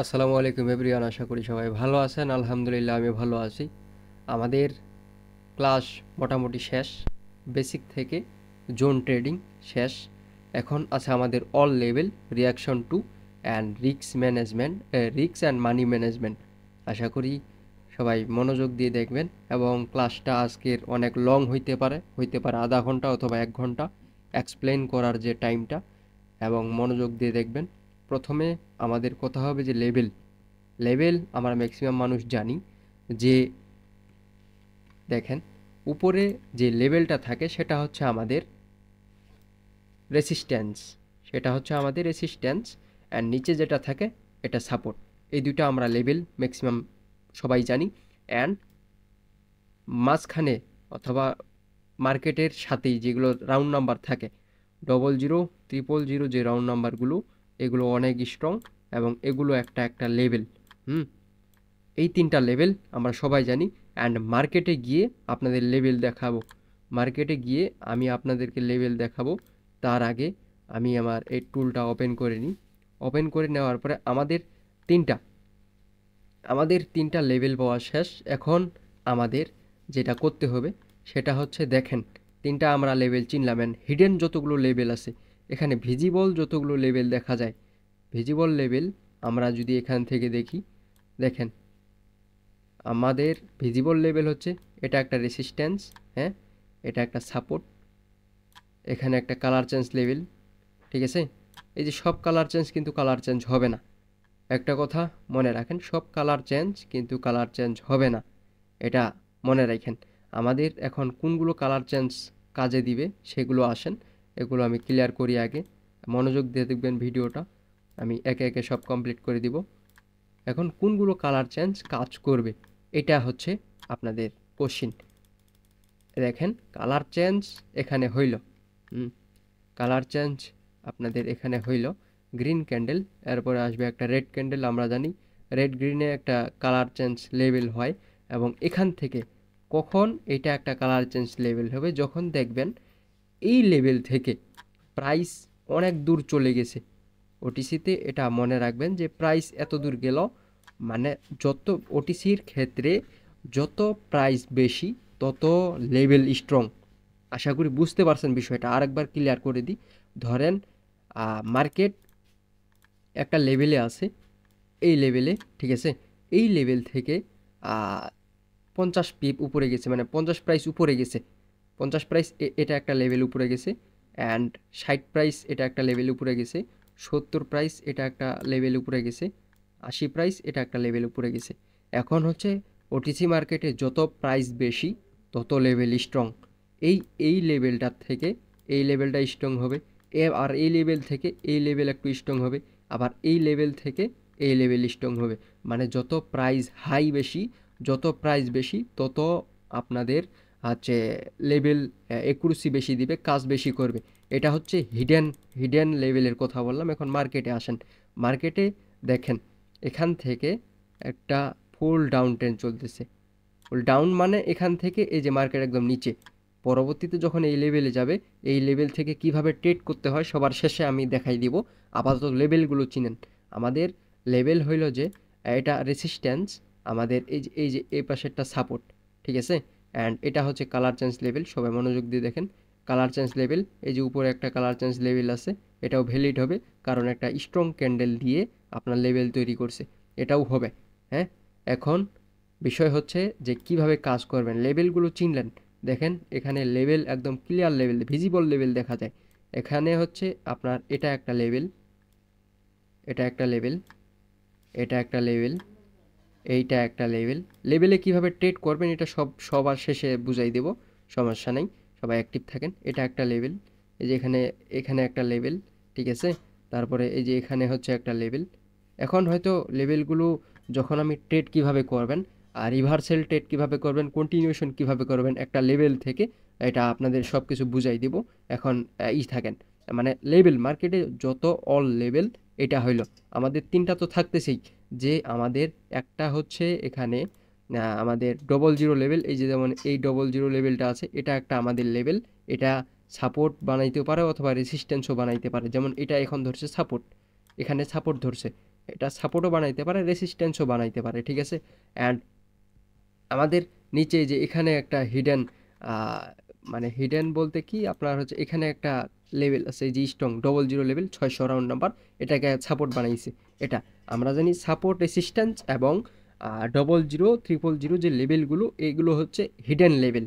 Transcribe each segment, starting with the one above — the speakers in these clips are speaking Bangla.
আসসালামু আলাইকুম এভরিওয়ান, আশা করি সবাই ভালো আছেন। আলহামদুলিল্লাহ আমি ভালো আছি। আমাদের ক্লাস মোটামুটি শেষ, বেসিক থেকে জোন ট্রেডিং শেষ। এখন আছে আমাদের all level reaction to and risk management, risk and money management. আশা করি সবাই মনোযোগ দিয়ে দেখবেন এবং ক্লাসটা আজকের অনেক লং হইতে পারে আধা ঘন্টা অথবা 1 ঘন্টা এক্সপ্লেন করার যে টাইমটা, এবং মনোযোগ দিয়ে দেখবেন। প্রথমে আমাদের কথা হবে যে লেভেল। লেভেল আমরা ম্যাক্সিমাম মানুষ জানি যে, দেখেন, উপরে যে লেভেলটা থাকে সেটা হচ্ছে আমাদের রেসিস্ট্যান্স, অ্যান্ড নিচে যেটা থাকে এটা সাপোর্ট। এই দুইটা আমরা লেভেল ম্যাক্সিমাম সবাই জানি। অ্যান্ড মাঝখানে অথবা মার্কেটের সাথেই যেগুলো রাউন্ড নাম্বার থাকে, 00, 000, যে রাউন্ড নাম্বারগুলো, এগুলো অনেক স্ট্রং এবং এগুলো একটা একটা লেভেল। এই 3টা লেভেল আমরা সবাই জানি। অ্যান্ড মার্কেটে গিয়ে আপনাদের লেভেল দেখাবো। মার্কেটে গিয়ে আমি আপনাদেরকে লেভেল দেখাবো। তার আগে আমি আমার এই টুলটা ওপেন করে নিই। ওপেন করে নেওয়ার পরে আমাদের তিনটা লেভেল পাওয়া শেষ। এখন আমাদের যেটা করতে হবে সেটা হচ্ছে, দেখেন, তিনটা আমরা লেভেল চিনলাম। অ্যান্ড হিডেন যতগুলো লেভেল আছে, এখানে ভিজিবল যতগুলো লেভেল দেখা যায়, ভিজিবল লেভেল আমরা যদি এখান থেকে দেখি, দেখেন, আমাদের ভিজিবল লেভেল হচ্ছে এটা একটা রেসিস্ট্যান্স, হ্যাঁ, এটা একটা সাপোর্ট, এখানে একটা কালার চেঞ্জ লেভেল। ঠিক আছে? এই যে সব কালার চেঞ্জ কিন্তু কালার চেঞ্জ হবে না। একটা কথা মনে রাখেন, সব কালার চেঞ্জ কিন্তু কালার চেঞ্জ হবে না, এটা মনে রাখেন। আমাদের এখন কোনগুলো কালার চেঞ্জ কাজে দিবে সেগুলো আসেন, এগুলো আমি ক্লিয়ার করি আগে। মনোযোগ দিয়ে দেখবেন ভিডিওটা, আমি একে একে সব কমপ্লিট করে দিব। এখন কোনগুলো কালার চেঞ্জ কাজ করবে, এটা হচ্ছে আপনাদের কোশ্চিন। দেখেন, কালার চেঞ্জ এখানে হইল, কালার চেঞ্জ আপনাদের এখানে হইল গ্রিন ক্যান্ডেল, এরপরে আসবে একটা রেড ক্যান্ডেল। আমরা জানি রেড গ্রিনে একটা কালার চেঞ্জ লেভেল হয়, এবং এখান থেকে কখন এটা একটা কালার চেঞ্জ লেভেল হবে, যখন দেখবেন এই লেভেল থেকে প্রাইস অনেক দূর চলে গেছে। ওটিসিতে এটা মনে রাখবেন যে প্রাইস এত দূর গেল, মানে যত ওটিসির ক্ষেত্রে যত প্রাইস বেশি তত লেভেল স্ট্রং। আশা করি বুঝতে পারছেন বিষয়টা। আরেকবার ক্লিয়ার করে দিই। ধরেন মার্কেট একটা লেভেলে আছে, এই লেভেলে, ঠিক আছে, এই লেভেল থেকে 50 পিপ উপরে গেছে, মানে 50 প্রাইস উপরে গেছে। 50 প্রাইস এটা একটা লেভেল উপরে গেছে। অ্যান্ড 60 প্রাইস এটা একটা লেভেল উপরে গেছে। 70 প্রাইস এটা একটা লেভেল উপরে গেছে। 80 প্রাইস এটা একটা লেভেল উপরে গেছে। এখন হচ্ছে ওটিসি মার্কেটে যত প্রাইস বেশি তত লেভেল স্ট্রং। এই এই লেভেলটার থেকে এই লেভেলটা স্ট্রং হবে, আর এই লেভেল থেকে এই লেভেল একটু স্ট্রং হবে, আবার এই লেভেল থেকে এই লেভেল স্ট্রং হবে। মানে যত প্রাইস হাই বেশি, যত প্রাইস বেশি তত আপনাদের হচ্ছে লেভেল একুরেসি বেশি দিবে, কাজ বেশি করবে। এটা হচ্ছে হিডেন লেভেলের কথা বললাম। এখন মার্কেটে আসেন। মার্কেটে দেখেন, এখান থেকে একটা ফুল ডাউন ট্রেন্ড চলতেছে। ফুল ডাউন মানে এখান থেকে এই যে মার্কেট একদম নিচে। পরবর্তীতে যখন এই লেভেলে যাবে, এই লেভেল থেকে কিভাবে ট্রেড করতে হয় সবার শেষে আমি দেখাই দিব। আপাতত লেভেলগুলো চিনেন। আমাদের লেভেল হইল যে এটা রেসিস্ট্যান্স, আমাদের এই যে এই পাশেরটা সাপোর্ট, ঠিক আছে। অ্যান্ড এটা হচ্ছে কালার চেঞ্জ লেভেল। সবাই মনোযোগ দিয়ে দেখেন, কালার চেঞ্জ লেভেল, এই যে উপরে একটা কালার চেঞ্জ লেভেল আছে, এটাও ভ্যালিড হবে, কারণ একটা স্ট্রং ক্যান্ডেল দিয়ে আপনার লেভেল তৈরি করছে, এটাও হবে। হ্যাঁ, এখন বিষয় হচ্ছে যে কিভাবে কাজ করবেন। লেভেলগুলো চিনলেন, দেখেন এখানে লেভেল একদম ক্লিয়ার লেভেল, ভিজিবল লেভেল দেখা যায়। এখানে হচ্ছে আপনার এটা একটা লেভেল, এটা একটা লেভেল, এটা একটা লেভেল, এইটা একটা লেভেল। লেভেলে কিভাবে ট্রেড করবেন এটা সবার শেষে বুঝাই দেব, সমস্যা নেই, সবাই অ্যাক্টিভ থাকেন। এটা একটা লেভেল, এই যে এখানে এখানে একটা লেভেল, ঠিক আছে। তারপরে এই যে এখানে হচ্ছে একটা লেভেল। এখন হয়তো লেভেলগুলো যখন আমি ট্রেড কিভাবে করবেন, আর রিভার্সাল ট্রেড কিভাবে করবেন, কন্টিনিউশন কিভাবে করবেন একটা লেভেল থেকে, এটা আপনাদের সব কিছু বুঝাই দিব। এখন থাকেন, মানে লেভেল মার্কেটে যত অল লেভেল, এটা হইলো আমাদের তিনটা তো থাকতেছেই। যে আমাদের একটা হচ্ছে এখানে আমাদের 00 লেভেল, এই যে যেমন এই 00 লেভেলটা আছে, এটা একটা আমাদের লেভেল। এটা সাপোর্ট বানাইতে পারে অথবা রেসিস্ট্যান্সও বানাইতে পারে। যেমন এটা এখন ধরছে সাপোর্ট, এখানে সাপোর্ট ধরছে, এটা সাপোর্টও বানাইতে পারে, রেসিস্ট্যান্সও বানাইতে পারে, ঠিক আছে। অ্যান্ড আমাদের নিচে যে এখানে একটা হিডেন, মানে হিডেন বলতে কি আপনার হচ্ছে এখানে একটা লেভেল আছে, এই যে স্ট্রং 00 লেভেল 600 রাউন্ড নাম্বার, এটাকে সাপোর্ট বানাইছে। এটা আমরা জানি সাপোর্ট, রেসিস্ট্যান্স এবং 00 000 যে লেভেলগুলো, এগুলো হচ্ছে হিডেন লেভেল।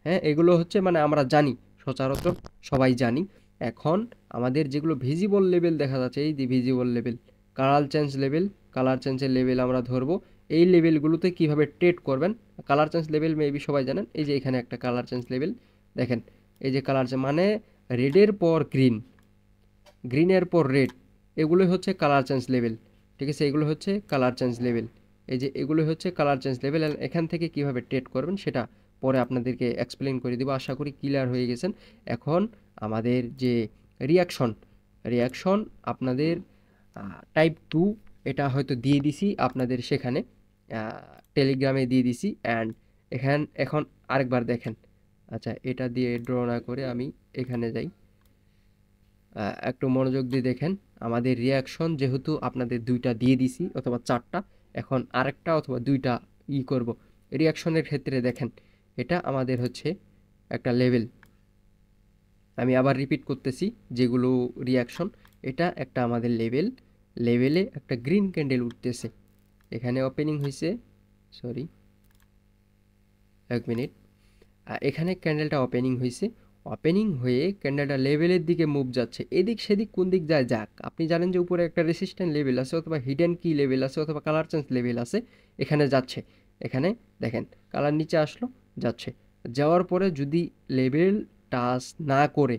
হ্যাঁ, এগুলো হচ্ছে মানে আমরা জানি, সচরাচর সবাই জানি। এখন আমাদের যেগুলো ভিজিবল লেভেল দেখা যাচ্ছে, এই যে visible level, colour change level, colour চেঞ্জের লেভেল আমরা ধরবো। এই লেভেলগুলোতে কিভাবে ট্রেড করবেন, কালার চেঞ্জ লেভেল মেবি সবাই জানেন। এই যে এখানে একটা কালার চেঞ্জ লেভেল দেখেন, এই যে কালার চেঞ্জ মানে রেডের পর গ্রিন, গ্রিনের পর রেড, এগুলো হচ্ছে কালার চেঞ্জ লেভেল, ঠিক আছে। এগুলো হচ্ছে কালার চেঞ্জ লেভেল, এই যে এগুলো হচ্ছে কালার চেঞ্জ লেভেল। এখান থেকে কিভাবে ট্রেড করবেন সেটা পরে আপনাদেরকে এক্সপ্লেন করে দিব। আশা করি ক্লিয়ার হয়ে গেছেন। এখন আমাদের যে রিয়াকশন, রিয়াকশন আপনাদের টাইপ 2, এটা হয়তো দিয়ে দিছি আপনাদের সেখানে টেলিগ্রামে দিয়ে দিছি। অ্যান্ড এখন আরেকবার দেখেন। আচ্ছা, এটা দিয়ে ড্র না করে আমি এখানে যাই, একটু মনোযোগ দিয়ে দেখেন। আমাদের রিয়াকশন যেহেতু আপনাদের 2টা দিয়ে দিছি অথবা 4টা, এখন আরেকটা অথবা 2টা করব। রিয়াকশনের ক্ষেত্রে দেখেন, এটা আমাদের হচ্ছে একটা লেভেল, আমি আবার রিপিট করতেছি, যেগুলো রিয়াকশন, এটা একটা আমাদের লেভেল। লেভেলে একটা গ্রিন ক্যান্ডেল উঠতেছে, এখানে ওপেনিং হয়েছে, সরি 1 মিনিট, এখানে ক্যান্ডেলটা ওপেনিং হয়েছে। ওপেনিং হয়ে ক্যান্ডেলটা লেভেলের দিকে মুভ যাচ্ছে, এদিক সেদিক কোন দিক যায় যাক। আপনি জানেন যে উপরে একটা রেসিস্ট্যান্ট লেভেল আছে অথবা হিডেন কি লেভেল আছে অথবা কালার চেঞ্জ লেভেল আছে, এখানে যাচ্ছে। এখানে দেখেন কালার নিচে আসলো, যাচ্ছে। যাওয়ার পরে যদি লেভেল টাচ না করে,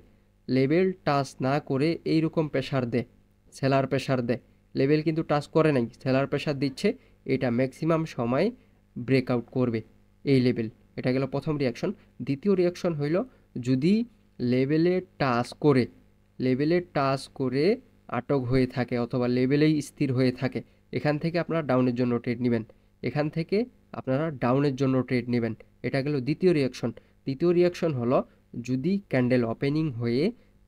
লেভেল টাচ না করে এইরকম প্রেশার দেয়, সেলার প্রেশার দেয়, লেভেল কিন্তু টাচ করে নাই, সেলার প্রেশার দিচ্ছে, এটা ম্যাক্সিমাম সময় ব্রেকআউট করবে এই লেভেল। এটা গেল প্রথম রিয়াকশন। দ্বিতীয় রিয়াকশন হইল যদি লেভেলে টাচ করে, লেভেলে টাচ করে আটক হয়ে থাকে অথবা লেভেলেই স্থির হয়ে থাকে, এখান থেকে আপনারা ডাউনের জন্য ট্রেড নেবেন, এখান থেকে আপনারা ডাউনের জন্য ট্রেড নেবেন। এটা গেল দ্বিতীয় রিয়াকশন। তৃতীয় রিয়াকশন হলো যদি ক্যান্ডেল ওপেনিং হয়ে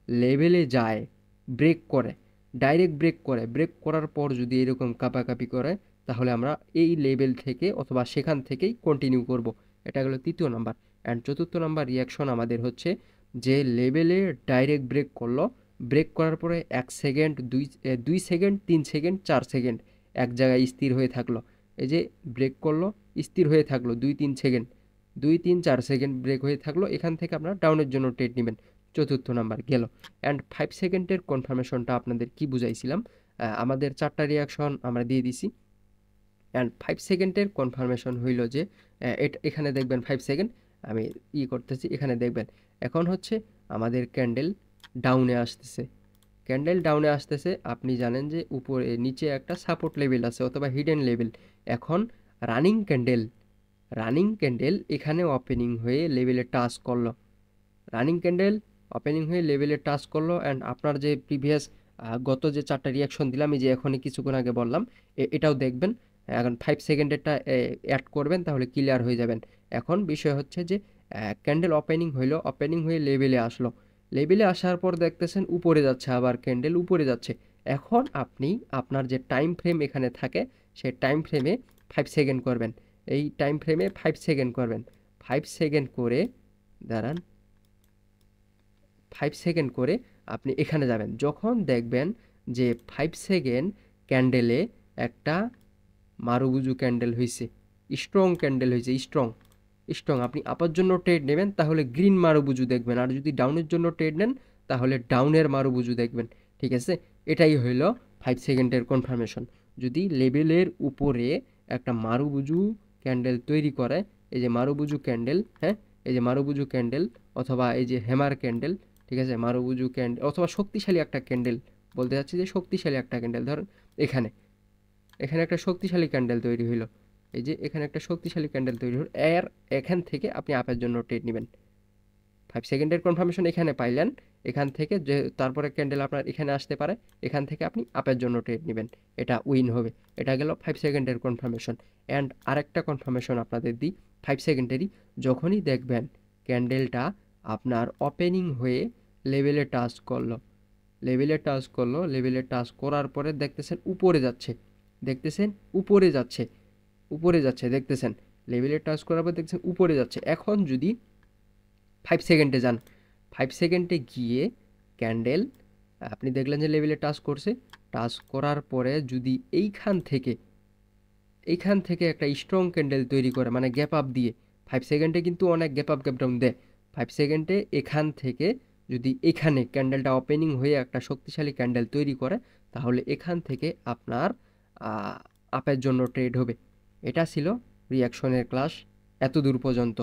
লেভেলে যায়, ব্রেক করে, ডাইরেক্ট ব্রেক করে, ব্রেক করার পর যদি এরকম কাঁপাকাঁপি করে, তাহলে আমরা এই লেভেল থেকে অথবা সেখান থেকেই কন্টিনিউ করব। এটা গেল তৃতীয় নাম্বার। অ্যান্ড চতুর্থ নাম্বার রিয়াকশন আমাদের হচ্ছে যে লেভেলে ডাইরেক্ট ব্রেক করলো, ব্রেক করার পরে 1 সেকেন্ড, 2 সেকেন্ড, 3 সেকেন্ড, 4 সেকেন্ড এক জায়গায় স্থির হয়ে থাকলো। এই যে ব্রেক করলো, স্থির হয়ে থাকলো 2-3 সেকেন্ড, 2-3-4 সেকেন্ড ব্রেক হয়ে থাকলো, এখান থেকে আপনারা ডাউনের জন্য ট্রেড নেবেন। চতুর্থ নাম্বার গেল। অ্যান্ড 5 সেকেন্ডের কনফার্মেশনটা আপনাদের কি বুঝাইছিলাম, আমাদের 4টা রিয়াকশন আমরা দিয়ে দিছি। অ্যান্ড 5 সেকেন্ডের কনফার্মেশন হইল যে এখানে দেখবেন 5 সেকেন্ড, আমি করতেছি, এখানে দেখবেন এখন হচ্ছে আমাদের ক্যান্ডেল ডাউনে আসতেছে, ক্যান্ডেল ডাউনে আসতেছে। আপনি জানেন যে উপরে নিচে একটা সাপোর্ট লেভেল আছে অথবা হিডেন লেভেল। এখন রানিং ক্যান্ডেল, রানিং ক্যান্ডেল এখানে ওপেনিং হয়ে লেভেলে টাচ করলো, রানিং ক্যান্ডেল ওপেনিং হয়ে লেভেলে টাচ করলো। অ্যান্ড আপনার যে প্রিভিয়াস গত যে 4টা রিয়াকশন দিলাম, এই যে এখনই কিছুক্ষণ আগে বললাম, এটাও দেখবেন। এখন 5 সেকেন্ডেরটা অ্যাড করবেন, তাহলে ক্লিয়ার হয়ে যাবেন। এখন বিষয় হচ্ছে যে ক্যান্ডেল ওপেনিং হইলো, ওপেনিং হয়ে লেভেলে আসলো, লেভেলে আসার পর দেখতেছেন উপরে যাচ্ছে, আবার ক্যান্ডেল উপরে যাচ্ছে। এখন আপনি আপনার যে টাইম ফ্রেম এখানে থাকে, সেই টাইম ফ্রেমে 5 সেকেন্ড করবেন, এই টাইম ফ্রেমে 5 সেকেন্ড করবেন। 5 সেকেন্ড করে দাঁড়ান, 5 সেকেন্ড করে আপনি এখানে যাবেন, যখন দেখবেন যে 5 সেকেন্ড ক্যান্ডেলে একটা মারুবুজু ক্যান্ডেল হয়েছে, স্ট্রং ক্যান্ডেল হয়েছে, স্ট্রং স্ট্রং, আপনি আপার জন্য ট্রেড নেবেন তাহলে গ্রিন মারুবুজু দেখবেন, আর যদি ডাউনের জন্য ট্রেড নেন তাহলে ডাউনের মারুবুজু দেখবেন, ঠিক আছে। এটাই হইল 5 সেকেন্ডের কনফার্মেশন। যদি লেভেলের উপরে একটা মারুবুজু ক্যান্ডেল তৈরি করে, এই যে মারুবুজু ক্যান্ডেল, হ্যাঁ, এই যে মারুবুজু ক্যান্ডেল অথবা এই যে হ্যামার ক্যান্ডেল, ঠিক আছে, মারুবুজু ক্যান্ডেল অথবা শক্তিশালী একটা ক্যান্ডেল, বলতে চাচ্ছি যে শক্তিশালী একটা ক্যান্ডেল, ধরেন এখানে, এখানে একটা শক্তিশালী ক্যান্ডেল তৈরি হইলো, এই যে এখানে একটা শক্তিশালী ক্যান্ডেল তৈরি হলো, এখান থেকে আপনি আপের জন্য ট্রেড নেবেন। 5 সেকেন্ডের কনফার্মেশন এখানে পাইলেন, এখান থেকে যে তারপরে ক্যান্ডেল আপনার এখানে আসতে পারে, এখান থেকে আপনি আপের জন্য ট্রেড নেবেন, এটা উইন হবে। এটা গেল 5 সেকেন্ডের কনফার্মেশন। অ্যান্ড আরেকটা কনফার্মেশন আপনাদের দিই 5 সেকেন্ডেরই, যখনই দেখবেন ক্যান্ডেলটা আপনার ওপেনিং হয়ে লেভেলে টাচ করলো, লেভেলে টাচ করলো, লেভেলে টাচ করার পরে দেখতেছেন উপরে যাচ্ছে, দেখতেছেন উপরে যাচ্ছে, উপরে যাচ্ছে, দেখতেছেন লেভেলে টাচ করার পর দেখছেন উপরে যাচ্ছে। এখন যদি 5 সেকেন্ডে যান, 5 সেকেন্ডে গিয়ে ক্যান্ডেল আপনি দেখলেন যে লেভেলে টাচ করছে, টাচ করার পরে যদি এইখান থেকে একটা স্ট্রং ক্যান্ডেল তৈরি করে, মানে গ্যাপ আপ দিয়ে, 5 সেকেন্ডে কিন্তু অনেক গ্যাপ আপ গ্যাপ ডাউন দেয়। 5 সেকেন্ডে এখান থেকে যদি এখানে ক্যান্ডেলটা ওপেনিং হয়ে একটা শক্তিশালী ক্যান্ডেল তৈরি করে, তাহলে এখান থেকে আপনার আপের জন্য ট্রেড হবে। এটা ছিল রিয়াকশনের ক্লাস এতদূর পর্যন্ত।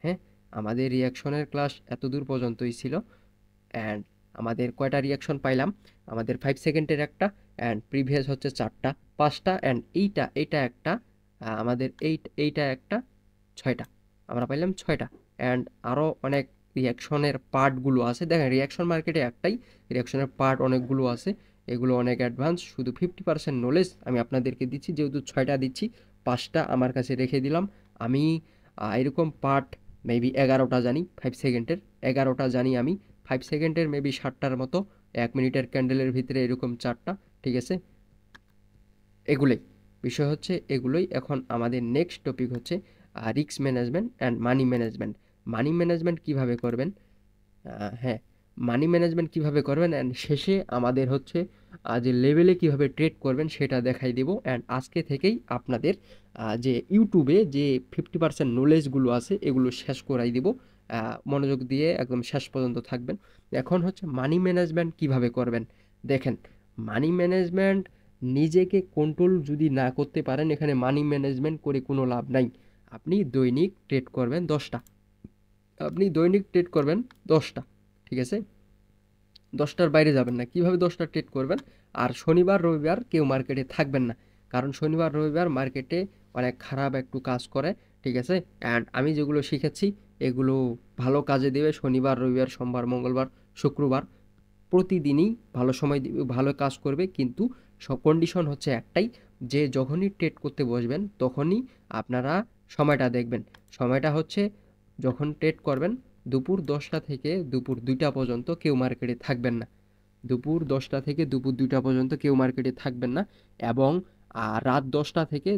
হ্যাঁ, আমাদের রিয়াকশনের ক্লাস এতদূর পর্যন্তই ছিল। অ্যান্ড আমাদের কয়টা রিয়াকশন পাইলাম? আমাদের 5 সেকেন্ডের একটা, অ্যান্ড প্রিভিয়াস হচ্ছে 4টা, 5টা, অ্যান্ড এইটা একটা, আমাদের এইটা একটা, 6টা। আমরা পাইলাম 6টা। অ্যান্ড আরও অনেক রিয়াকশনের পার্টগুলো আছে। দেখেন রিয়াকশন মার্কেটে একটাই, রিয়াকশনের পার্ট অনেকগুলো আছে। এগুলো অনেক অ্যাডভান্স। শুধু 50% নলেজ আমি আপনাদেরকে দিচ্ছি, যেহেতু 6টা দিচ্ছি, 5টা আমার কাছে রেখে দিলাম। আমি এরকম পার্ট মেবি 11টা জানি 5 সেকেন্ডের, 11টা জানি আমি 5 সেকেন্ডের, মেবি 7টার মতো। 1 মিনিটের ক্যান্ডেলের ভিতরে এরকম 4টা। ঠিক আছে, এগুলোই বিষয় হচ্ছে, এগুলোই। এখন আমাদের নেক্সট টপিক হচ্ছে risk management and money management. Money management কীভাবে করবেন, হ্যাঁ, মানি ম্যানেজমেন্ট কীভাবে করবেন, অ্যান্ড শেষে আমাদের হচ্ছে যে লেভেলে কীভাবে ট্রেড করবেন সেটা দেখাই দেব। অ্যান্ড আজকে থেকেই আপনাদের যে ইউটিউবে যে 50% নলেজগুলো আছে এগুলো শেষ করাই দেব। মনোযোগ দিয়ে একদম শেষ পর্যন্ত থাকবেন। এখন হচ্ছে মানি ম্যানেজমেন্ট কীভাবে করবেন। দেখেন, মানি ম্যানেজমেন্ট নিজেকে কন্ট্রোল যদি না করতে পারেন, এখানে মানি ম্যানেজমেন্ট করে কোনো লাভ নাই। আপনি দৈনিক ট্রেড করবেন 10টা, আপনি দৈনিক ট্রেড করবেন 10টা, ঠিক আছে? 10টার বাইরে যাবেন না। কিভাবে 10টা ট্রেড করবেন? আর শনিবার রবিবার কেউ মার্কেটে থাকবেন না, কারণ শনিবার রবিবার মার্কেটে অনেক খারাপ একটু কাজ করে, ঠিক আছে? অ্যান্ড আমি যেগুলো শিখেছি এগুলো ভালো কাজে দেবে শনিবার রবিবার সোমবার মঙ্গলবার শুক্রবার, প্রতিদিনই ভালো সময় দিবে, ভালো কাজ করবে। কিন্তু সব কন্ডিশন হচ্ছে একটাই, যে যখনই ট্রেড করতে বসবেন তখনই আপনারা সময়টা দেখবেন। সময়টা হচ্ছে যখন ট্রেড করবেন দুপুর 10টা থেকে দুপুর 2টা পর্যন্ত কেউ মার্কেটে থাকবেন না। দুপুর 10টা থেকে দুপুর 2টা পর্যন্ত কেউ মার্কেটে থাকবেন না, এবং রাত 10টা থেকে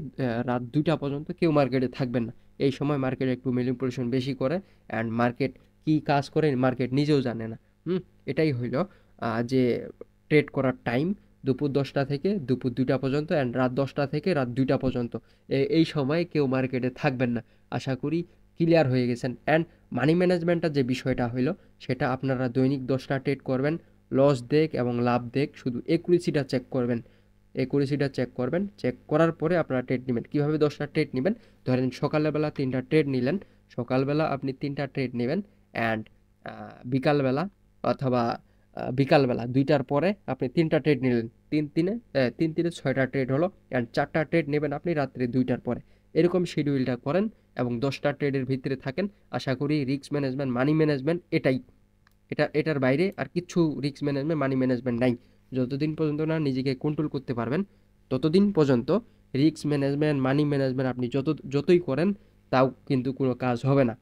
রাত 2টা পর্যন্ত কেউ মার্কেটে থাকবেন না। এই সময় মার্কেট একটু ম্যানিপুলেশন বেশি করে, অ্যান্ড মার্কেট কী কাজ করে মার্কেট নিজেও জানে না। এটাই হইল যে ট্রেড করার টাইম, দুপুর 10টা থেকে দুপুর 2টা পর্যন্ত, অ্যান্ড রাত 10টা থেকে রাত 2টা পর্যন্ত। এই সময় কেউ মার্কেটে থাকবেন না। আশা করি ক্লিয়ার হয়ে গেছেন। অ্যান্ড মানি ম্যানেজমেন্টের যে বিষয়টা হইল, সেটা আপনারা দৈনিক 10টা ট্রেড করবেন, লস দেখ এবং লাভ দেখ, শুধু একুরেসিটা চেক করবেন। একুরেসিটা চেক করবেন, চেক করার পরে আপনারা ট্রেড নেবেন। কীভাবে 10টা ট্রেড নেবেন? ধরেন সকালবেলা 3টা ট্রেড নিলেন, সকালবেলা আপনি 3টা ট্রেড নেবেন, অ্যান্ড বিকালবেলা অথবা বিকালবেলা 2টার পরে আপনি 3টা ট্রেড নিলেন। 3 তিনে 6টা ট্রেড হলো, অ্যান্ড 4টা ট্রেড নেবেন আপনি রাত্রে 2টার পরে। এরকম শিডিউলটা করেন এবং 10টা ট্রেডের ভিতরে থাকেন। আশা করি রিস্ক ম্যানেজমেন্ট, মানি ম্যানেজমেন্ট এটাই, এটার বাইরে আর কিচ্ছু রিস্ক ম্যানেজমেন্ট, মানি ম্যানেজমেন্ট নাই। যতদিন পর্যন্ত না নিজেকে কন্ট্রোল করতে পারবেন, ততদিন পর্যন্ত রিস্ক ম্যানেজমেন্ট, মানি ম্যানেজমেন্ট আপনি যতই করেন তাও কিন্তু কোনো কাজ হবে না।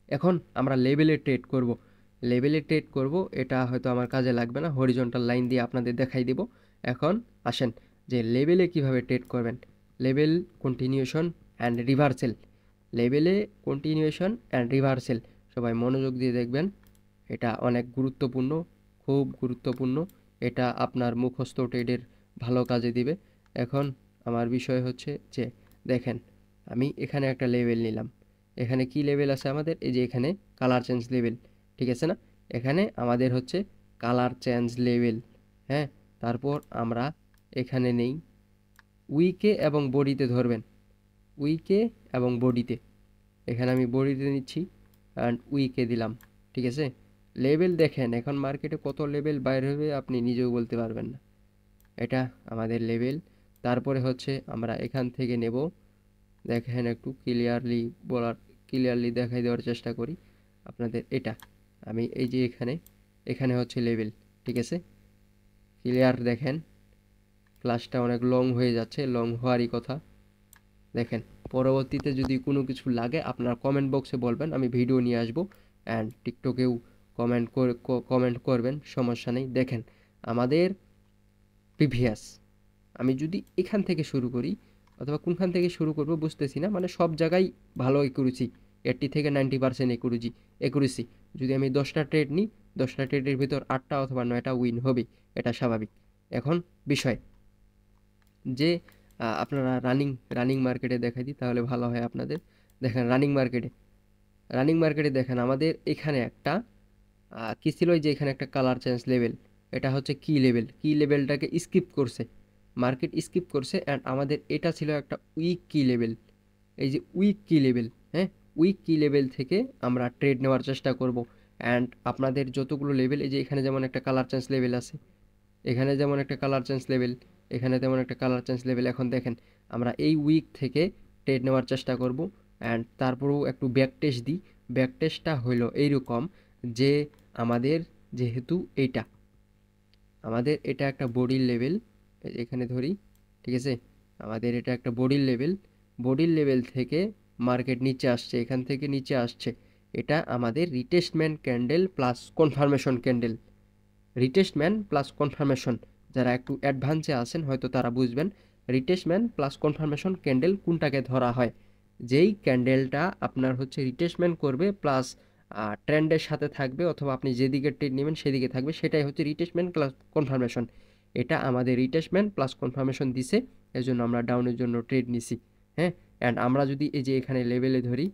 এখন আমরা লেভেলে ট্রেড করব, লেভেলে ট্রেড করব, এটা হয়তো আমার কাজে লাগবে না, হরিজন্টাল লাইন দিয়ে আপনাদের দেখাই দেব। এখন আসেন যে লেভেলে কিভাবে ট্রেড করবেন। Level, continuation and reversal. লেভেলে কন্টিনিউশন অ্যান্ড রিভার্সেল, সবাই মনোযোগ দিয়ে দেখবেন। এটা অনেক গুরুত্বপূর্ণ, খুব গুরুত্বপূর্ণ। এটা আপনার মুখস্থ ট্রেডের ভালো কাজে দিবে। এখন আমার বিষয় হচ্ছে যে দেখেন, আমি এখানে একটা লেভেল নিলাম। এখানে কি লেভেল আছে আমাদের? এই যে এখানে কালার চেঞ্জ লেভেল, ঠিক আছে না? এখানে আমাদের হচ্ছে কালার চেঞ্জ লেভেল। হ্যাঁ, তারপর আমরা এখানে নেই উইকে এবং বডিতে ধরবেন, উইকে এবং বডিতে। এখানে আমি বডিতে নিচ্ছি অ্যান্ড উইকে দিলাম, ঠিক আছে? লেভেল দেখেন এখন মার্কেটে কত লেভেল বাইর হবে আপনি নিজেও বলতে পারবেন না। এটা আমাদের লেভেল। তারপরে হচ্ছে আমরা এখান থেকে নেব, দেখেন একটু ক্লিয়ারলি দেখাই দেওয়ার চেষ্টা করি আপনাদের। এটা আমি এই যে এখানে হচ্ছে লেভেল, ঠিক আছে? ক্লিয়ার দেখেন, ক্লাসটা অনেক লং হয়ে যাচ্ছে, লং হওয়ারই কথা। দেখেন, পরবর্তীতে যদি কোনো কিছু লাগে আপনারা কমেন্ট বক্সে বলবেন, আমি ভিডিও নিয়ে আসবো। অ্যান্ড টিকটকেও কমেন্ট করবেন, সমস্যা নেই। দেখেন আমাদের প্রিভিয়াস আমি যদি এখান থেকে শুরু করি অথবা কোনখান থেকে শুরু করব বুঝতেছি না, মানে সব জায়গায় ভালো একুরেসি, 80 থেকে 90% একুরেসি। যদি আমি 10টা ট্রেড নিই, 10টা ট্রেডের ভিতর 8টা অথবা 9টা উইন হবে, এটা স্বাভাবিক। এখন বিষয় যে আপনারা রানিং মার্কেটে দেখাই দিই তাহলে ভালো হয় আপনাদের। দেখেন রানিং মার্কেটে দেখেন আমাদের এখানে একটা কি ছিল, যে এখানে একটা কালার চেঞ্জ লেভেল, এটা হচ্ছে কি লেভেলটাকে স্কিপ করছে, মার্কেট স্কিপ করছে। অ্যান্ড আমাদের এটা ছিল একটা উইক কি লেভেল, এই যে উইক কি লেভেল, হ্যাঁ, উইক কি লেভেল থেকে আমরা ট্রেড নেওয়ার চেষ্টা করব। অ্যান্ড আপনাদের যতগুলো লেভেল, এই যে এখানে যেমন একটা কালার চেঞ্জ লেভেল আছে, এখানে যেমন একটা কালার চেঞ্জ লেভেল, এখানে তেমন একটা কালার চেঞ্জ লেভেল। এখন দেখেন আমরা এই উইক থেকে ট্রেড নেওয়ার চেষ্টা করব। অ্যান্ড তারপরেও একটু ব্যাক টেস্ট দিই। ব্যাক টেস্টটা হইলো এইরকম যে আমাদের যেহেতু এইটা আমাদের এটা একটা বডির লেভেল, এখানে ধরি, ঠিক আছে, আমাদের এটা একটা বডির লেভেল থেকে মার্কেট নিচে আসছে, এখান থেকে নিচে আসছে। এটা আমাদের retestment candle plus confirmation candle, retestment plus confirmation, যারা একটু অ্যাডভান্সে আছেন হয়তো তারা বুঝবেন রিটেস্টমেন্ট প্লাস কনফার্মেশন ক্যান্ডেল কোনটাকে ধরা হয়। যেই ক্যান্ডেলটা আপনার হচ্ছে রিটেস্টমেন্ট করবে প্লাস ট্রেন্ডের সাথে থাকবে, অথবা আপনি যেদিকে ট্রেড নেবেন সেদিকে থাকবে, সেটাই হচ্ছে রিটেস্টমেন্ট প্লাস কনফার্মেশন। এটা আমাদের রিটেস্টমেন্ট প্লাস কনফার্মেশন দিছে, এজন্য আমরা ডাউনের জন্য ট্রেড নিছি। হ্যাঁ, অ্যান্ড আমরা যদি এই যে এখানে লেভেলে ধরি,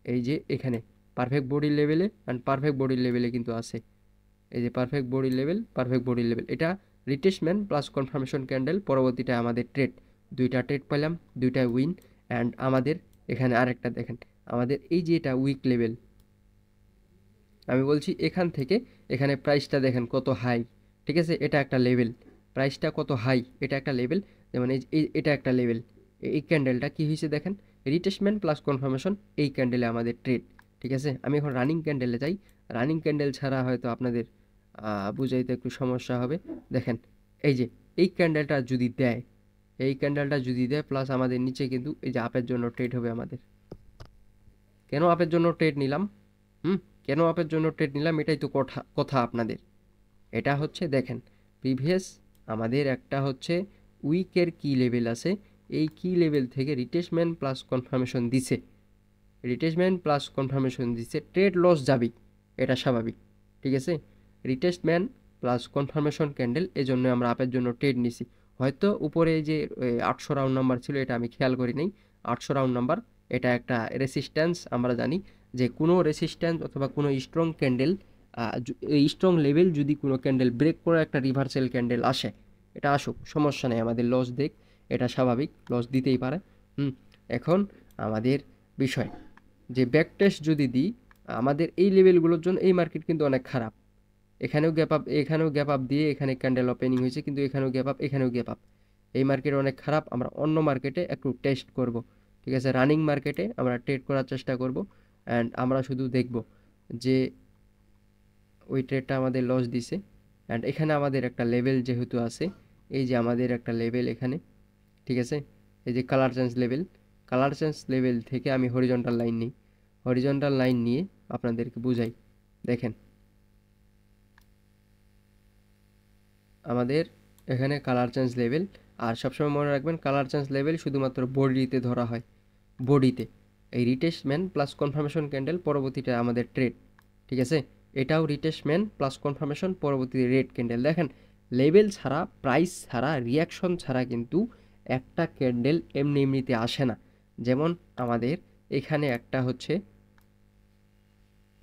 এই যে এখানে পারফেক্ট বডির লেভেলে, অ্যান্ড পারফেক্ট বডির লেভেলে কিন্তু আছে, এই যে পারফেক্ট বডি লেভেল, এটা রিটেস্টমেন্ট প্লাস কনফার্মেশন ক্যান্ডেল। পরবর্তীটা আমাদের ট্রেড, দুইটা ট্রেড পেলাম, দুইটা উইন। অ্যান্ড আমাদের এখানে আরেকটা দেখেন, আমাদের এই যে এটা উইক লেভেল, আমি বলছি এখান থেকে এখানে প্রাইসটা দেখেন কত হাই, ঠিক আছে, এটা একটা লেভেল, প্রাইসটা কত হাই, এটা একটা লেভেল। যেমন এটা একটা লেভেল, এই ক্যান্ডেলটা কি হয়েছে দেখেন, রিটেস্টমেন্ট প্লাস কনফার্মেশন, এই ক্যান্ডেলে আমাদের ট্রেড, ঠিক আছে। আমি এখন রানিং ক্যান্ডেলে যাই, রানিং ক্যান্ডেল ছাড়া হয়তো আপনাদের বুঝাইতে একটু সমস্যা হবে। দেখেন এই যে এই ক্যান্ডেলটা যদি দেয়, প্লাস আমাদের নিচে কিন্তু এই যে আপের জন্য ট্রেড হবে আমাদের। কেন আপের জন্য ট্রেড নিলাম? হুম, কেন আপের জন্য ট্রেড নিলাম এটাই তো কথা আপনাদের। এটা হচ্ছে দেখেন প্রিভিয়াস আমাদের একটা হচ্ছে উইকের কি লেভেল আছে, এই কি লেভেল থেকে রিটেস্টমেন্ট প্লাস কনফার্মেশন দিছে, ট্রেড লস যাবেই, এটা স্বাভাবিক, ঠিক আছে। রিটেস্টমেন্ট প্লাস কনফার্মেশন ক্যান্ডেল, এই জন্য আমরা আপের জন্য ট্রেড নিছি। হয়তো উপরে যে 800 রাউন্ড নাম্বার ছিল এটা আমি খেয়াল করি নাই, 800 রাউন্ড নাম্বার, এটা একটা রেসিস্ট্যান্স। আমরা জানি যে কোনো রেসিস্ট্যান্স অথবা কোনো স্ট্রং ক্যান্ডেল, স্ট্রং লেভেল যদি কোনো ক্যান্ডেল ব্রেক করে একটা রিভার্সাল ক্যান্ডেল আসে, এটা আসুক, সমস্যা নেই, আমাদের লস দেখ, এটা স্বাভাবিক, লস দিতেই পারে। এখন আমাদের বিষয় যে ব্যাক টেস্ট যদি দিই, আমাদের এই লেভেলগুলোর জন্য এই মার্কেট কিন্তু অনেক খারাপ। এখানেও গ্যাপ আপ দিয়ে এখানে ক্যান্ডেল ওপেনিং হয়েছে, কিন্তু এখানেও গ্যাপ আপ, এই মার্কেট অনেক খারাপ। আমরা অন্য মার্কেটে একটু টেস্ট করব, ঠিক আছে, রানিং মার্কেটে আমরা ট্রেড করার চেষ্টা করব। অ্যান্ড আমরা শুধু দেখব যে ওই ট্রেডটা আমাদের লস দিছে। অ্যান্ড এখানে আমাদের একটা লেভেল যেহেতু আছে, এই যে আমাদের একটা লেভেল এখানে, ঠিক আছে, এই যে কালার চেঞ্জ লেভেল থেকে আমি হরিজন্টাল লাইন নিই, হরিজন্টাল লাইন নিয়ে আপনাদেরকে বুঝাই। দেখেন আমাদের এখানে কালার চেঞ্জ লেভেল, আর সবসময় মনে রাখবেন কালার চেঞ্জ লেভেল শুধুমাত্র বডিতে ধরা হয়, বডিতে। এই রিটেস্টমেন্ট প্লাস কনফার্মেশন ক্যান্ডেল পরবর্তীটা আমাদের ট্রেড, ঠিক আছে। এটাও রিটেস্টমেন্ট প্লাস কনফার্মেশন, পরবর্তী রেড ক্যান্ডেল। দেখেন লেভেল ছাড়া, প্রাইস ছাড়া, রিয়াকশন ছাড়া কিন্তু একটা ক্যান্ডেল এমনিতে আসে না। যেমন আমাদের এখানে একটা হচ্ছে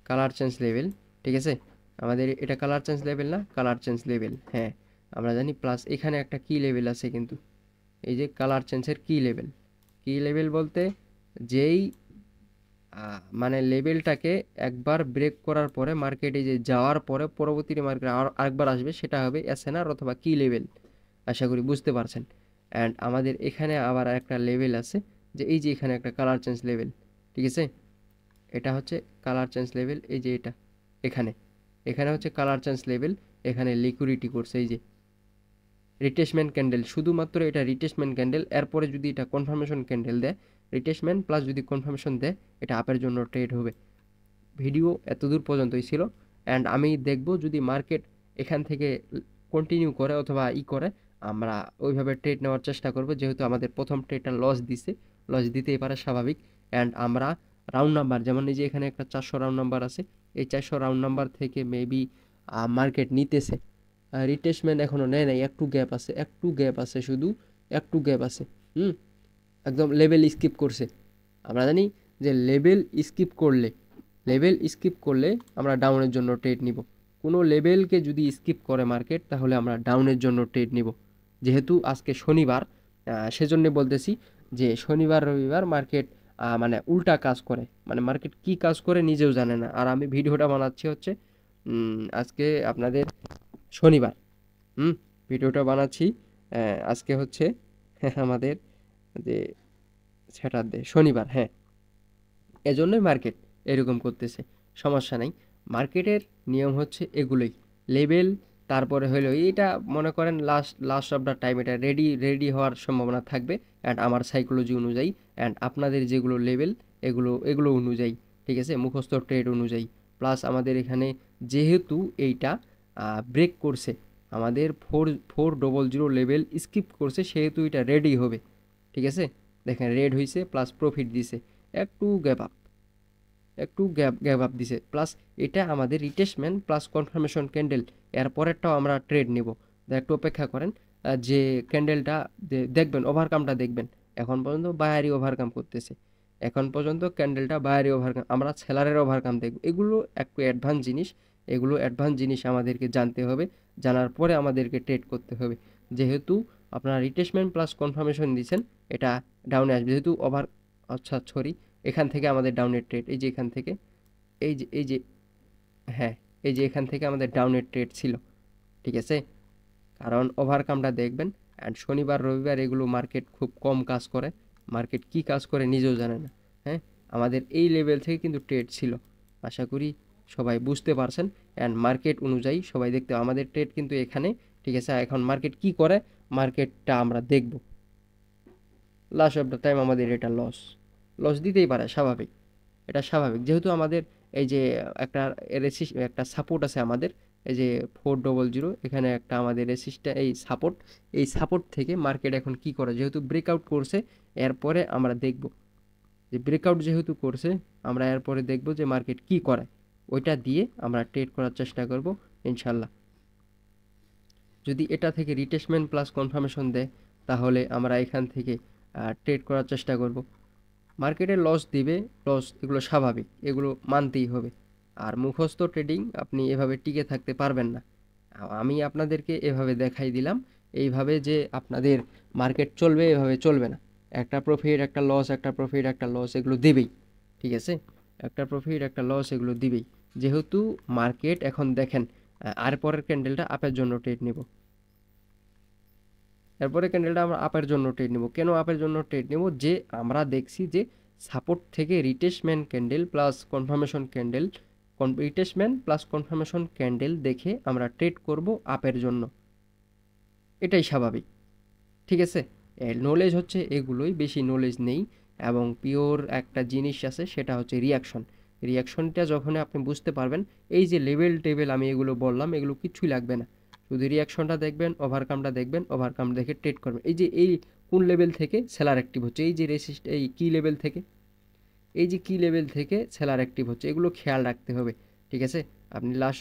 কালার চেঞ্জ লেভেল, ঠিক আছে, আমাদের এটা কালার চেঞ্জ লেভেল না, কালার চেঞ্জ লেভেল, হ্যাঁ আমরা জানি। প্লাস এখানে একটা কি লেভেল আছে কিন্তু, এই যে কালার চেঞ্জের কি লেভেল বলতে যেই মানে লেভেলটাকে একবার ব্রেক করার পরে মার্কেটে যে যাওয়ার পরে পরবর্তীতে মার্কেট আরেকবার আসবে, সেটা হবে এসএনআর অথবা কি লেভেল, আশা করি বুঝতে পারছেন। অ্যান্ড আমাদের এখানে আবার একটা লেভেল আছে, যে এই যে এখানে একটা কালার চেঞ্জ লেভেল, ঠিক আছে, এটা হচ্ছে কালার চেঞ্জ লেভেল, এই যে এটা এখানে এখানে হচ্ছে কালার চেঞ্জ লেভেল, এখানে লিকুইডিটি করছে, এই যে রিটেস্টমেন্ট ক্যান্ডেল, শুধুমাত্র এটা রিটেস্টমেন্ট ক্যান্ডেল। এরপরে যদি এটা কনফার্মেশন ক্যান্ডেল দেয়, রিটেস্টমেন্ট প্লাস যদি কনফার্মেশন দেয়, এটা আপের জন্য ট্রেড হবে। ভিডিও এতদূর পর্যন্তই ছিল। অ্যান্ড আমি দেখব যদি মার্কেট এখান থেকে কন্টিনিউ করে অথবা করে, আমরা ওইভাবে ট্রেড নেওয়ার চেষ্টা করব, যেহেতু আমাদের প্রথম ট্রেডটা লস দিছে, লস দিতেই পারে স্বাভাবিক। অ্যান্ড আমরা রাউন্ড নাম্বার, যেমন এই যে এখানে একটা 400 রাউন্ড নাম্বার আছে, এই 400 রাউন্ড নাম্বার থেকে মেবি মার্কেট নিতেছে, রিটেসমেন্ট এখনো নেয় নাই, একটু গ্যাপ আছে, একটু গ্যাপ আছে, শুধু একটু গ্যাপ আছে। হুম, একদম লেভেল স্কিপ করছে। আমরা জানি যে লেভেল স্কিপ করলে আমরা ডাউনের জন্য ট্রেড নিব। কোনো লেভেলকে যদি স্কিপ করে মার্কেট, তাহলে আমরা ডাউনের জন্য ট্রেড নিব। যেহেতু আজকে শনিবার, সেজন্য বলতেছি যে শনিবার রবিবার মার্কেট মানে উল্টা কাজ করে, মানে মার্কেট কি কাজ করে নিজেও জানে না। আর আমি ভিডিওটা বানাচ্ছি হচ্ছে আজকে আপনাদের শনিবার। হুম, ভিডিওটা বানাচ্ছি আজকে হচ্ছে আমাদের যে স্যাটারডে, শনিবার, হ্যাঁ। এজন্যই মার্কেট এরকম করতেছে, সমস্যা নাই। মার্কেটের নিয়ম হচ্ছে এগুলোই, লেভেল, তারপরে হলো এইটা মনে করেন last last of the time এটা রেডি রেডি হওয়ার সম্ভাবনা থাকবে, অ্যান্ড আমার সাইকোলজি অনুযায়ী, অ্যান্ড আপনাদের যেগুলো লেভেল এগুলো এগুলো অনুযায়ী, ঠিক আছে, মুখস্থ ট্রেড অনুযায়ী। প্লাস আমাদের এখানে যেহেতু এইটা ব্রেক করছে, আমাদের 440 লেভেল স্কিপ করছে, সেহেতু এটা রেডি হবে, ঠিক আছে। দেখেন রেড হয়েছে প্লাস প্রফিট দিছে, একটু গ্যাপ আপ, একটু গ্যাপ আপ দিছে, প্লাস এটা আমাদের রিটেসমেন্ট প্লাস কনফার্মেশন ক্যান্ডেল। এর পরেরটাও আমরা ট্রেড নেব, একটু অপেক্ষা করেন। যে ক্যান্ডেলটা দেখবেন, ওভারকামটা দেখবেন। এখন পর্যন্ত বায়ারি ওভারকাম করতেছে, এখন পর্যন্ত ক্যান্ডেলটা বায়ারি ওভারকাম, আমরা সেলারের ওভারকাম দেখব। এগুলো একটু অ্যাডভান্স জিনিস, এগুলো অ্যাডভান্স জিনিস আমাদেরকে জানতে হবে, জানার পরে আমাদেরকে ট্রেড করতে হবে। যেহেতু আপনারা রিটেসমেন্ট প্লাস কনফার্মেশন দিচ্ছেন, এটা ডাউনে আসবে, যেহেতু আচ্ছা সরি, এখান থেকে আমাদের ডাউনের ট্রেড, এই যে এখান থেকে, এই যে হ্যাঁ, এই যে এখান থেকে আমাদের ডাউনের ট্রেড ছিল, ঠিক আছে। কারণ ওভারকামটা দেখবেন। অ্যান্ড শনিবার রবিবার এগুলো মার্কেট খুব কম কাজ করে, মার্কেট কি কাজ করে নিজেও জানে না। হ্যাঁ, আমাদের এই লেভেল থেকে কিন্তু ট্রেড ছিল, আশা করি সবাই বুঝতে পারছেন। অ্যান্ড মার্কেট অনুযায়ী সবাই দেখতে, আমাদের ট্রেড কিন্তু এখানে, ঠিক আছে। এখন মার্কেট কি করে, মার্কেটটা আমরা দেখব। লাস্ট অফ দ্য টাইম আমাদের এটা লস লস দিতেই পারে, স্বাভাবিক, এটা স্বাভাবিক। যেহেতু আমাদের এই যে একটা একটা সাপোর্ট আছে আমাদের, এই যে 400, এখানে একটা আমাদের রেসিস্ট্যান্স, এই সাপোর্ট থেকে মার্কেট এখন কি করে, যেহেতু ব্রেকআউট করছে, এরপরে আমরা দেখব যে ব্রেকআউট যেহেতু করছে, আমরা এরপরে দেখব যে মার্কেট কি করে, ওইটা দিয়ে আমরা ট্রেড করার চেষ্টা করব ইনশাল্লাহ। যদি এটা থেকে রিটেসমেন্ট প্লাস কনফার্মেশন দেয়, তাহলে আমরা এখান থেকে ট্রেড করার চেষ্টা করব। মার্কেটে লস দিবে, লস এগুলো স্বাভাবিক, এগুলো মানতেই হবে। আর মুখস্থ ট্রেডিং আপনি এভাবে টিকে থাকতে পারবেন না। আমি আপনাদেরকে এভাবে দেখাই দিলাম, এইভাবে যে আপনাদের মার্কেট চলবে, এভাবে চলবে না। একটা প্রফিট একটা লস, একটা প্রফিট একটা লস, এগুলো দিবেই, ঠিক আছে। একটা প্রফিট একটা লস এগুলো দিবেই। যেহেতু মার্কেট এখন দেখেন, আর পরের ক্যান্ডেলটা আপের জন্য ট্রেড নেব, এরপরে ক্যান্ডেলটা আমরা আপের জন্য ট্রেড নেব। কেন আপের জন্য ট্রেড নেব, যে আমরা দেখছি যে সাপোর্ট থেকে রিটেসমেন্ট candle plus confirmation candle, রিটেসমেন্ট plus confirmation candle দেখে আমরা ট্রেড করব আপের জন্য, এটাই স্বাভাবিক, ঠিক আছে। নলেজ হচ্ছে এগুলোই, বেশি নলেজ নেই। এবং পিওর একটা জিনিস আছে, সেটা হচ্ছে রিয়াকশন। রিয়াকশনটা যখন আপনি বুঝতে পারবেন, এই যে লেভেল টেবিল আমি এগুলো বললাম, এগুলো কিছুই লাগবে না, শুধু রিয়াকশনটা দেখবেন, ওভারকামটা দেখবেন, ওভারকাম দেখে ট্রেড করবেন। এই যে এই কোন লেভেল থেকে সেলার অ্যাক্টিভ হচ্ছে, এই যে এই কি লেভেল থেকে, এই যে কি লেভেল থেকে সেলার অ্যাক্টিভ হচ্ছে, এগুলো খেয়াল রাখতে হবে, ঠিক আছে। আপনি লাস্ট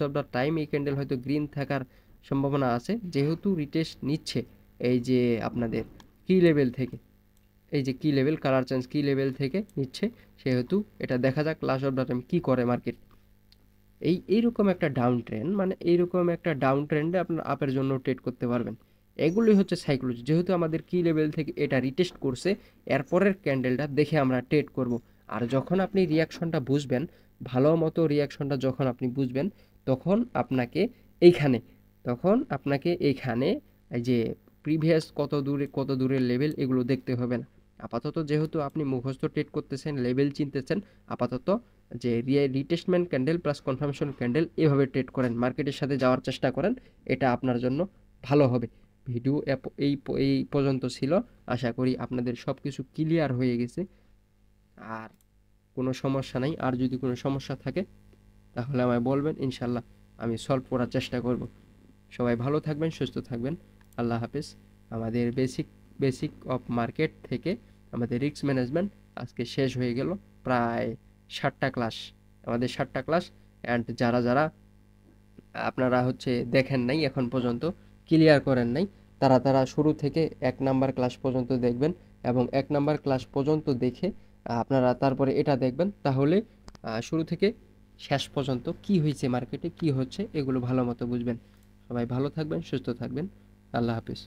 অফ দ্য টাইম এই ক্যান্ডেল হয়তো গ্রিন থাকার সম্ভাবনা আছে, যেহেতু রিটেস্ট নিচ্ছে এই যে আপনাদের কি লেভেল থেকে, এই যে কি লেভেল, কালার চেঞ্জ কি লেভেল থেকে নিচ্ছে, সেহেতু এটা দেখা যাক লাস্ট অফ দ্য টাইম কী করে মার্কেট। এইরকম একটা ডাউন ট্রেন্ড, মানে এইরকম একটা ডাউন ট্রেন্ডে আপনার আপের জন্য ট্রেড করতে পারবেন। এগুলোই হচ্ছে সাইকোলজি। যেহেতু আমাদের কি লেভেল থেকে এটা রিটেস্ট করছে, এরপরের ক্যান্ডেলটা দেখে আমরা ট্রেড করব। আর যখন আপনি রিয়াকশনটা বুঝবেন, ভালো মতো রিয়াকশনটা যখন আপনি বুঝবেন, তখন আপনাকে এইখানে তখন আপনাকে এই যে প্রিভিয়াস কত দূরের লেভেল, এগুলো দেখতে হবে না। আপাতত যেহেতু আপনি মুখস্থ ট্রেড করতেছেন, লেভেল চিনতেছেন, আপাতত যে রিটেস্টমেন্ট ক্যান্ডেল প্লাস কনফার্মেশন ক্যান্ডেল এভাবে ট্রেড করেন, মার্কেটের সাথে যাওয়ার চেষ্টা করেন, এটা আপনার জন্য ভালো হবে। ভিডিও এই পর্যন্ত ছিল, আশা করি আপনাদের সব কিছু ক্লিয়ার হয়ে গেছে। আর কোনো সমস্যা নাই, আর যদি কোনো সমস্যা থাকে তাহলে আমায় বলবেন, ইনশাল্লাহ আমি সলভ করার চেষ্টা করব। সবাই ভালো থাকবেন, সুস্থ থাকবেন। আল্লাহ হাফেজ। আমাদের বেসিক বেসিক অফ মার্কেট থেকে আমাদের রিস্ক ম্যানেজমেন্ট আজকে শেষ হয়ে গেল। প্রায় 60টা ক্লাস, আমাদের 60টা ক্লাস। অ্যান্ড যারা যারা আপনারা হচ্ছে দেখেন নাই এখন পর্যন্ত, ক্লিয়ার করেন নাই, তারা তারা শুরু থেকে 1 নাম্বার ক্লাস পর্যন্ত দেখবেন, এবং 1 নাম্বার ক্লাস পর্যন্ত দেখে আপনারা তারপরে এটা দেখবেন, তাহলে শুরু থেকে শেষ পর্যন্ত কি হয়েছে মার্কেটে, কি হচ্ছে, এগুলো ভালো মতো বুঝবেন। সবাই ভালো থাকবেন, সুস্থ থাকবেন। আল্লাহ হাফিজ।